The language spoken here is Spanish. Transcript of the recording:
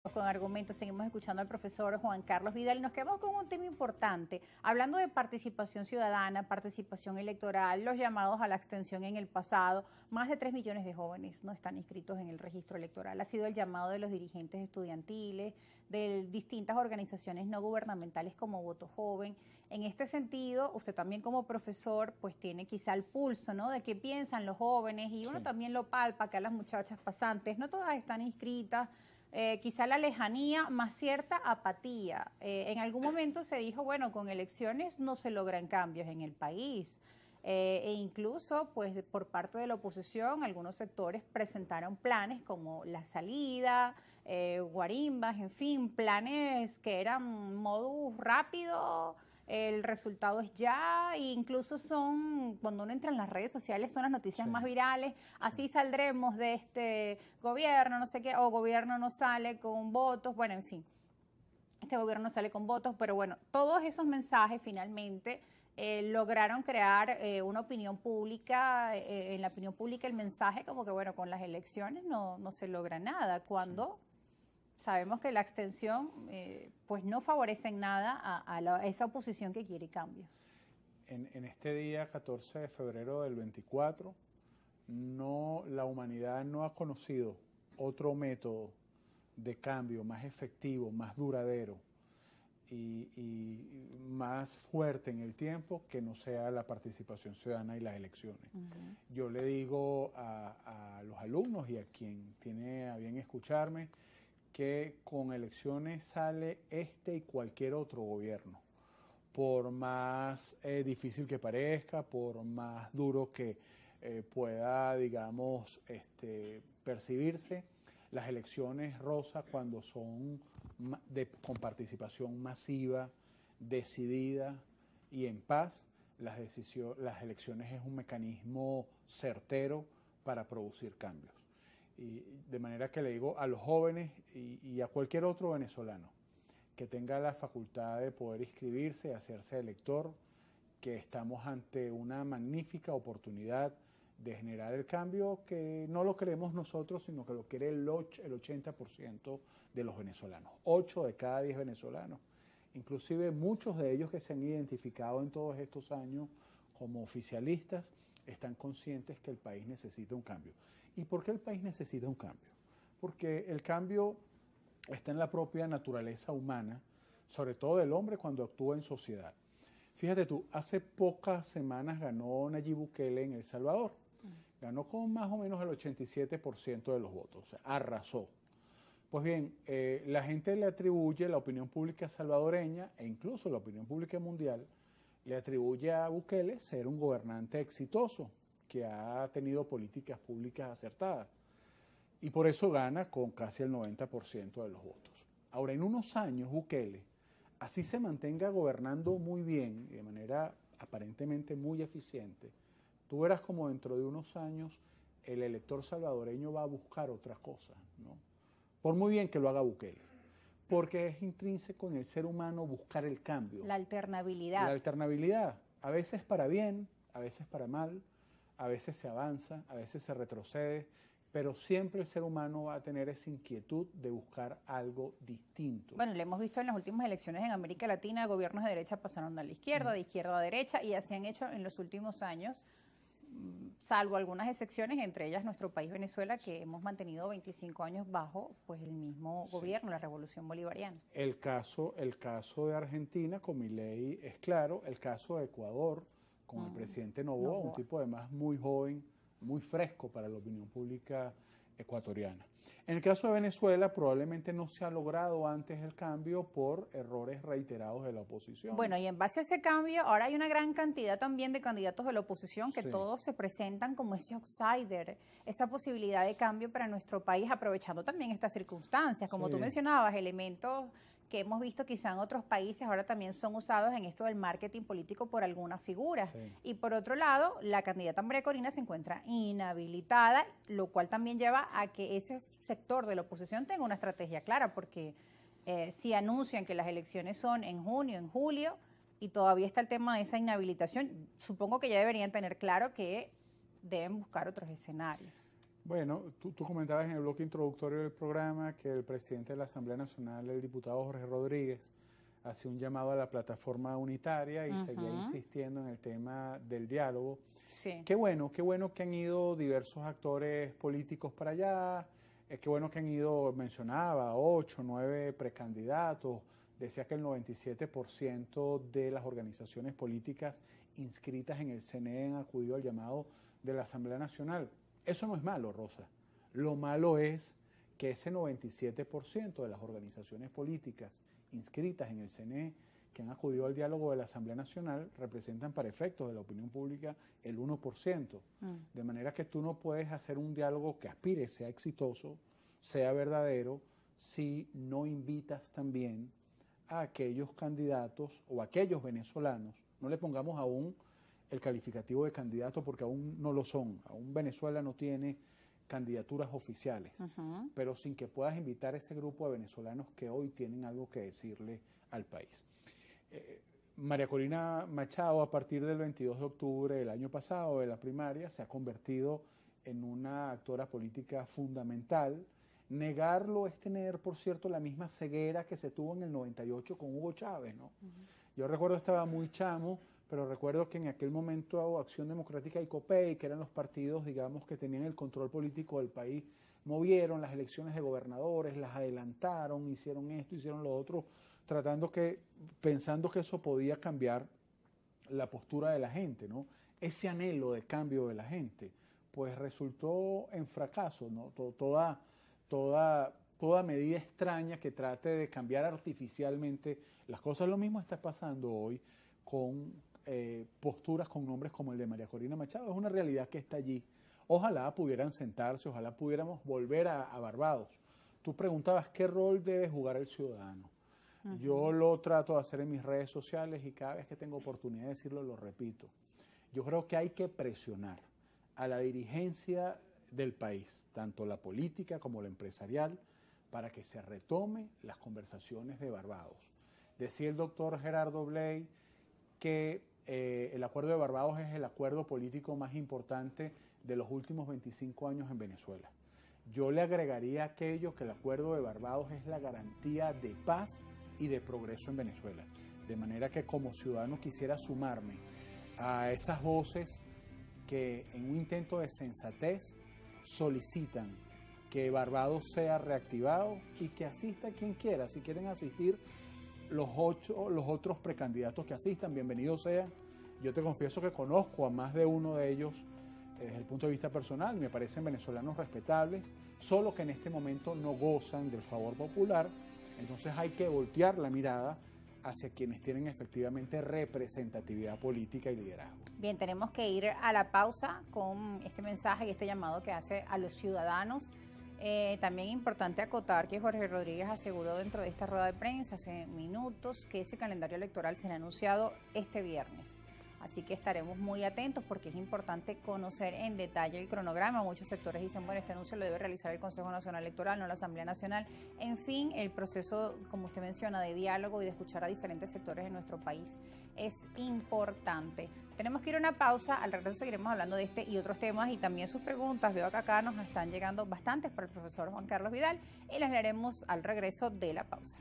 Con argumentos, seguimos escuchando al profesor Juan Carlos Vidal y nos quedamos con un tema importante, hablando de participación ciudadana, participación electoral, los llamados a la abstención en el pasado. Más de 3 millones de jóvenes no están inscritos en el registro electoral. Ha sido el llamado de los dirigentes estudiantiles, de distintas organizaciones no gubernamentales como Voto Joven. En este sentido, usted también como profesor, pues tiene quizá el pulso, ¿no?, de qué piensan los jóvenes y uno también lo palpa, que a las muchachas pasantes no todas están inscritas. Quizá la lejanía, más cierta apatía. En algún momento se dijo, bueno, con elecciones no se logran cambios en el país. E incluso, pues, por parte de la oposición, algunos sectores presentaron planes como la salida, guarimbas, en fin, planes que eran modus rápido. El resultado es ya, e incluso son, cuando uno entra en las redes sociales, son las noticias más virales. Así saldremos de este gobierno, no sé qué, o gobierno no sale con votos, bueno, en fin, este gobierno no sale con votos, pero bueno, todos esos mensajes finalmente lograron crear una opinión pública, en la opinión pública el mensaje como que, bueno, con las elecciones no se logra nada, cuando sabemos que la abstención pues no favorece en nada a esa oposición que quiere cambios. En este día, 14 de febrero del 24, la humanidad no ha conocido otro método de cambio más efectivo, más duradero y más fuerte en el tiempo que no sea la participación ciudadana y las elecciones. Yo le digo a los alumnos y a quien tiene a bien escucharme que con elecciones sale este y cualquier otro gobierno. Por más difícil que parezca, por más duro que pueda, digamos, percibirse, las elecciones rosas, cuando son con participación masiva, decidida y en paz, las elecciones es un mecanismo certero para producir cambios. Y de manera que le digo a los jóvenes y a cualquier otro venezolano que tenga la facultad de poder inscribirse y hacerse elector, que estamos ante una magnífica oportunidad de generar el cambio que no lo queremos nosotros, sino que lo quiere el 80% de los venezolanos, 8 de cada 10 venezolanos. Inclusive muchos de ellos que se han identificado en todos estos años como oficialistas están conscientes que el país necesita un cambio. ¿Y por qué el país necesita un cambio? Porque el cambio está en la propia naturaleza humana, sobre todo del hombre cuando actúa en sociedad. Fíjate tú, hace pocas semanas ganó Nayib Bukele en El Salvador. Ganó con más o menos el 87% de los votos, o sea, arrasó. Pues bien, la gente le atribuye, la opinión pública salvadoreña e incluso la opinión pública mundial, le atribuye a Bukele ser un gobernante exitoso, que ha tenido políticas públicas acertadas. Y por eso gana con casi el 90% de los votos. Ahora, en unos años, Bukele, así se mantenga gobernando muy bien, de manera aparentemente muy eficiente, tú verás como dentro de unos años el elector salvadoreño va a buscar otra cosa, ¿no? Por muy bien que lo haga Bukele. Porque es intrínseco en el ser humano buscar el cambio. La alternabilidad. La alternabilidad, a veces para bien, a veces para mal, a veces se avanza, a veces se retrocede, pero siempre el ser humano va a tener esa inquietud de buscar algo distinto. Bueno, lo hemos visto en las últimas elecciones en América Latina, gobiernos de derecha pasaron a la izquierda, de izquierda a derecha, y así han hecho en los últimos años, salvo algunas excepciones, entre ellas nuestro país Venezuela, que hemos mantenido 25 años bajo pues el mismo gobierno, la revolución bolivariana. El caso de Argentina con Milei es claro, el caso de Ecuador con el presidente Noboa, un tipo además muy joven, muy fresco para la opinión pública ecuatoriana. En el caso de Venezuela probablemente no se ha logrado antes el cambio por errores reiterados de la oposición. Bueno, y en base a ese cambio, ahora hay una gran cantidad también de candidatos de la oposición que todos se presentan como ese outsider, esa posibilidad de cambio para nuestro país, aprovechando también estas circunstancias. Como tú mencionabas, elementos que hemos visto quizá en otros países ahora también son usados en esto del marketing político por algunas figuras. Y por otro lado, la candidata María Corina se encuentra inhabilitada, lo cual también lleva a que ese sector de la oposición tenga una estrategia clara, porque si anuncian que las elecciones son en junio, en julio, y todavía está el tema de esa inhabilitación, supongo que ya deberían tener claro que deben buscar otros escenarios. Bueno, tú comentabas en el bloque introductorio del programa que el presidente de la Asamblea Nacional, el diputado Jorge Rodríguez, hacía un llamado a la plataforma unitaria y seguía insistiendo en el tema del diálogo. Sí. Qué bueno que han ido diversos actores políticos para allá, qué bueno que han ido, mencionaba, 8, 9 precandidatos, decía que el 97% de las organizaciones políticas inscritas en el CNE han acudido al llamado de la Asamblea Nacional. Eso no es malo, Rosa. Lo malo es que ese 97% de las organizaciones políticas inscritas en el CNE que han acudido al diálogo de la Asamblea Nacional representan para efectos de la opinión pública el 1%. De manera que tú no puedes hacer un diálogo que aspire, sea exitoso, sea verdadero, si no invitas también a aquellos candidatos o a aquellos venezolanos, no le pongamos aún el calificativo de candidato porque aún no lo son, aún Venezuela no tiene candidaturas oficiales, pero sin que puedas invitar a ese grupo de venezolanos que hoy tienen algo que decirle al país. María Corina Machado, a partir del 22 de octubre del año pasado, de la primaria, se ha convertido en una actora política fundamental. Negarlo es tener, por cierto, la misma ceguera que se tuvo en el 98 con Hugo Chávez, ¿no? Yo recuerdo, estaba muy chamo, pero recuerdo que en aquel momento Acción Democrática y COPEI, que eran los partidos, digamos, que tenían el control político del país, movieron las elecciones de gobernadores, las adelantaron, hicieron esto, hicieron lo otro, pensando que eso podía cambiar la postura de la gente, ¿no? Ese anhelo de cambio de la gente, pues resultó en fracaso, ¿no? Toda medida extraña que trate de cambiar artificialmente las cosas. Lo mismo está pasando hoy con posturas con nombres como el de María Corina Machado. Es una realidad que está allí. Ojalá pudieran sentarse, ojalá pudiéramos volver a Barbados. Tú preguntabas qué rol debe jugar el ciudadano. Yo lo trato de hacer en mis redes sociales y cada vez que tengo oportunidad de decirlo, lo repito. Yo creo que hay que presionar a la dirigencia del país, tanto la política como la empresarial, para que se retome las conversaciones de Barbados. Decía el doctor Gerardo Bley que el acuerdo de Barbados es el acuerdo político más importante de los últimos 25 años en Venezuela. Yo le agregaría aquello que el acuerdo de Barbados es la garantía de paz y de progreso en Venezuela. De manera que como ciudadano quisiera sumarme a esas voces que en un intento de sensatez solicitan que Barbados sea reactivado y que asista quien quiera. Si quieren asistir los otros precandidatos que asistan, bienvenidos sean. Yo te confieso que conozco a más de uno de ellos desde el punto de vista personal, me parecen venezolanos respetables, solo que en este momento no gozan del favor popular. Entonces hay que voltear la mirada hacia quienes tienen efectivamente representatividad política y liderazgo. Bien, tenemos que ir a la pausa con este mensaje y este llamado que hace a los ciudadanos. También es importante acotar que Jorge Rodríguez aseguró dentro de esta rueda de prensa hace minutos que ese calendario electoral será anunciado este viernes. Así que estaremos muy atentos porque es importante conocer en detalle el cronograma. Muchos sectores dicen, bueno, este anuncio lo debe realizar el Consejo Nacional Electoral, no la Asamblea Nacional. En fin, el proceso, como usted menciona, de diálogo y de escuchar a diferentes sectores de nuestro país es importante. Tenemos que ir a una pausa, al regreso seguiremos hablando de este y otros temas y también sus preguntas. Veo que acá nos están llegando bastantes para el profesor Juan Carlos Vidal y las leeremos al regreso de la pausa.